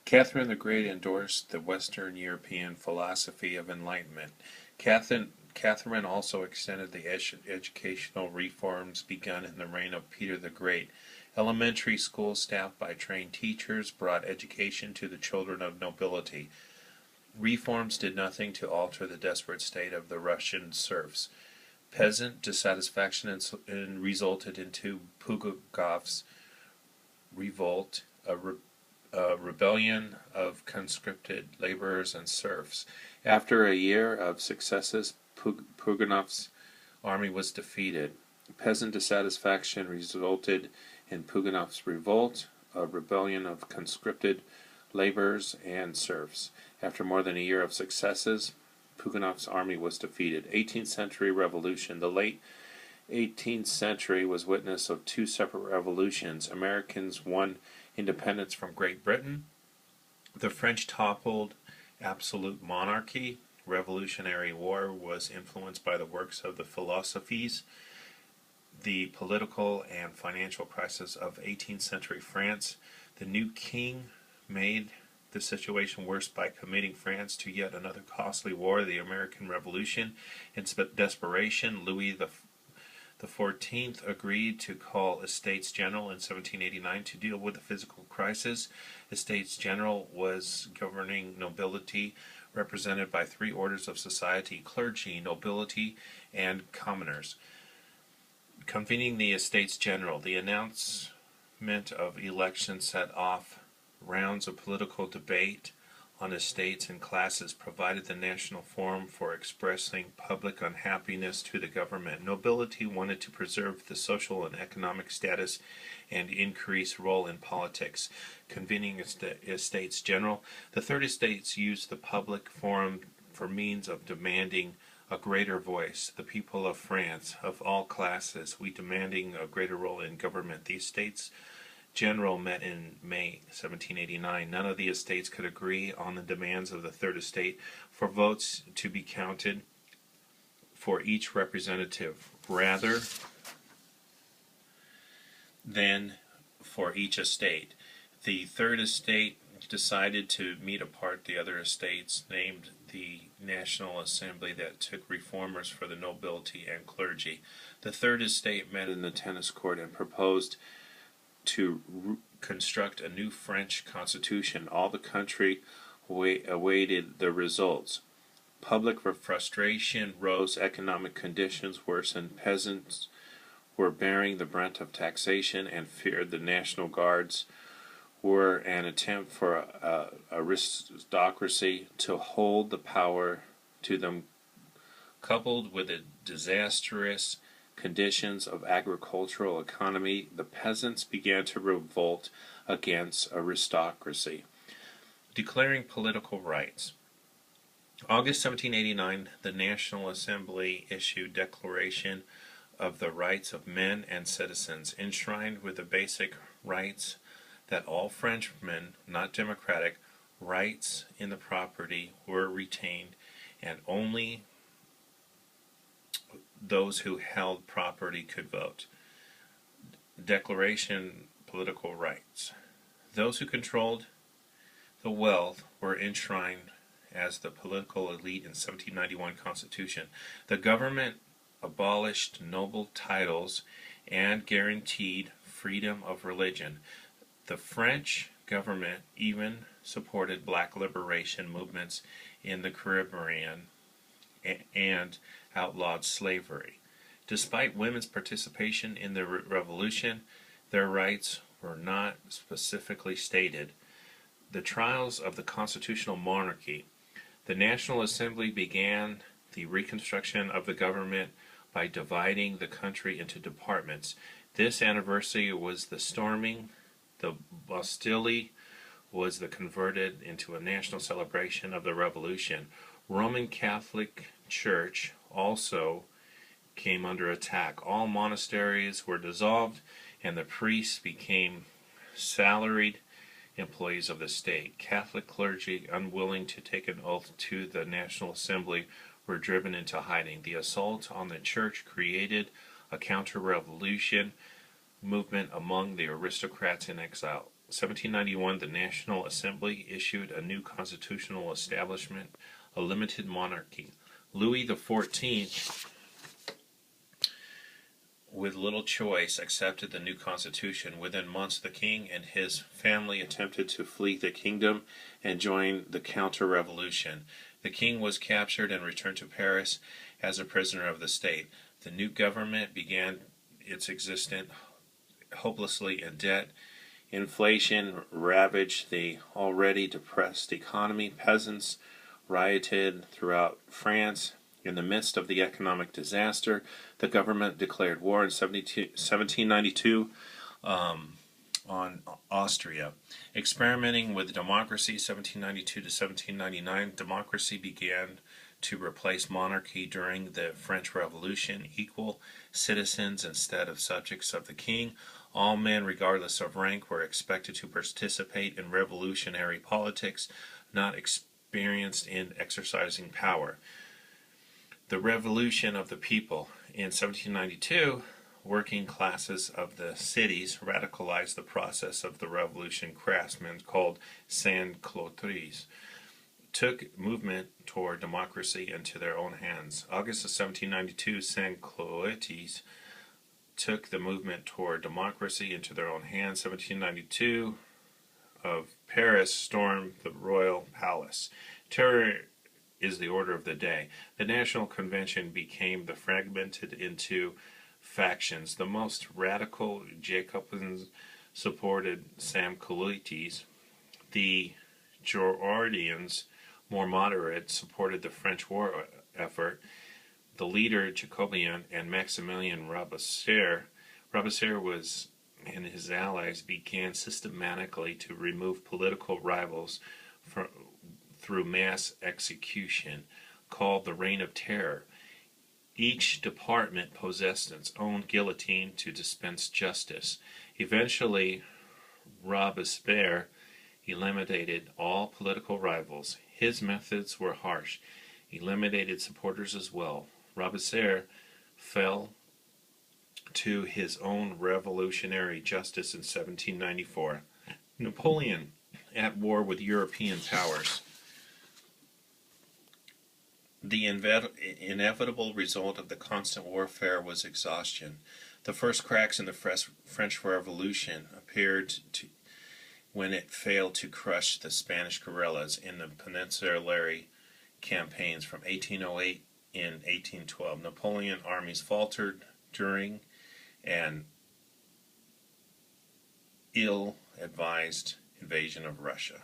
Catherine the Great endorsed the Western European philosophy of enlightenment. Catherine also extended the educational reforms begun in the reign of Peter the Great. Elementary schools staffed by trained teachers brought education to the children of nobility. Reforms did nothing to alter the desperate state of the Russian serfs. Peasant dissatisfaction resulted into Pugakov's revolt, a rebellion of conscripted laborers and serfs. After a year of successes, Puganov's army was defeated. Peasant dissatisfaction resulted in Puganov's revolt, a rebellion of conscripted laborers and serfs. After more than a year of successes, Puganov's army was defeated. 18th century revolution. The late 18th century was witness of two separate revolutions. Americans won independence from Great Britain. The French toppled absolute monarchy. Revolutionary War was influenced by the works of the philosophes. The political and financial crisis of 18th century France. The new king made the situation worse by committing France to yet another costly war, the American Revolution. In desperation, Louis the 14th agreed to call Estates General in 1789 to deal with the physical crisis. Estates General was governing nobility, represented by three orders of society: clergy, nobility, and commoners. Convening the Estates General, the announcement of elections set off rounds of political debate on estates and classes, provided the national forum for expressing public unhappiness to the government. Nobility wanted to preserve the social and economic status and increase role in politics. Convening Estates General, the Third Estates used the public forum for means of demanding a greater voice. The people of France, of all classes, we demanding a greater role in government. The Estates General met in May 1789. None of the estates could agree on the demands of the Third Estate for votes to be counted for each representative, rather than for each estate. The Third Estate decided to meet apart the other estates, named the National Assembly, that took reformers for the nobility and clergy. The Third Estate met in the tennis court and proposed to construct a new French constitution. All the country awaited the results. Public frustration rose, economic conditions worsened, peasants were bearing the brunt of taxation and feared the National Guards were an attempt for aristocracy to hold the power to them, coupled with the disastrous conditions of agricultural economy. The peasants began to revolt against aristocracy. Declaring political rights. August 1789, the National Assembly issued Declaration of the Rights of Men and Citizens, enshrined with the basic rights that all Frenchmen, not democratic, rights in the property were retained, and only those who held property could vote. Declaration political rights. Those who controlled the wealth were enshrined as the political elite in 1791 Constitution. The government abolished noble titles and guaranteed freedom of religion. The French government even supported black liberation movements in the Caribbean and outlawed slavery. Despite women's participation in the revolution, their rights were not specifically stated. The trials of the constitutional monarchy. The National Assembly began the reconstruction of the government by dividing the country into departments. This anniversary was the storming. The Bastille was converted into a national celebration of the revolution. Roman Catholic Church also came under attack. All monasteries were dissolved, and the priests became salaried employees of the state. Catholic clergy, unwilling to take an oath to the National Assembly, were driven into hiding. The assault on the church created a counter-revolution movement among the aristocrats in exile. 1791, the National Assembly issued a new constitutional establishment, a limited monarchy. Louis XIV, with little choice, accepted the new constitution. Within months, the king and his family attempted to flee the kingdom and join the counter-revolution. The king was captured and returned to Paris as a prisoner of the state. The new government began its existence hopelessly in debt. Inflation ravaged the already depressed economy. Peasants rioted throughout France. In the midst of the economic disaster, the government declared war in 1792 on Austria. Experimenting with democracy, 1792 to 1799, democracy began to replace monarchy during the French Revolution. Equal citizens instead of subjects of the king. All men, regardless of rank, were expected to participate in revolutionary politics, not experienced in exercising power. The Revolution of the People. In 1792, working classes of the cities radicalized the process of the revolution. Craftsmen, called sans-culottes, took movement toward democracy into their own hands. August of 1792, sans-culottes took the movement toward democracy into their own hands. 1792 of Paris stormed the royal palace. Terror is the order of the day. The National Convention became fragmented into factions. The most radical Jacobins supported sans-culottes. The Girondins, more moderate, supported the French war effort. The leader, Jacobin, and Maximilien Robespierre was and his allies began systematically to remove political rivals through mass execution, called the Reign of Terror. Each department possessed its own guillotine to dispense justice. Eventually, Robespierre eliminated all political rivals. His methods were harsh, eliminated supporters as well. Robespierre fell to his own revolutionary justice in 1794. Napoleon, at war with European powers. The inevitable result of the constant warfare was exhaustion. The first cracks in the French Revolution appeared when it failed to crush the Spanish guerrillas in the Peninsular campaigns from 1808 and 1812. Napoleon armies faltered during an ill-advised invasion of Russia.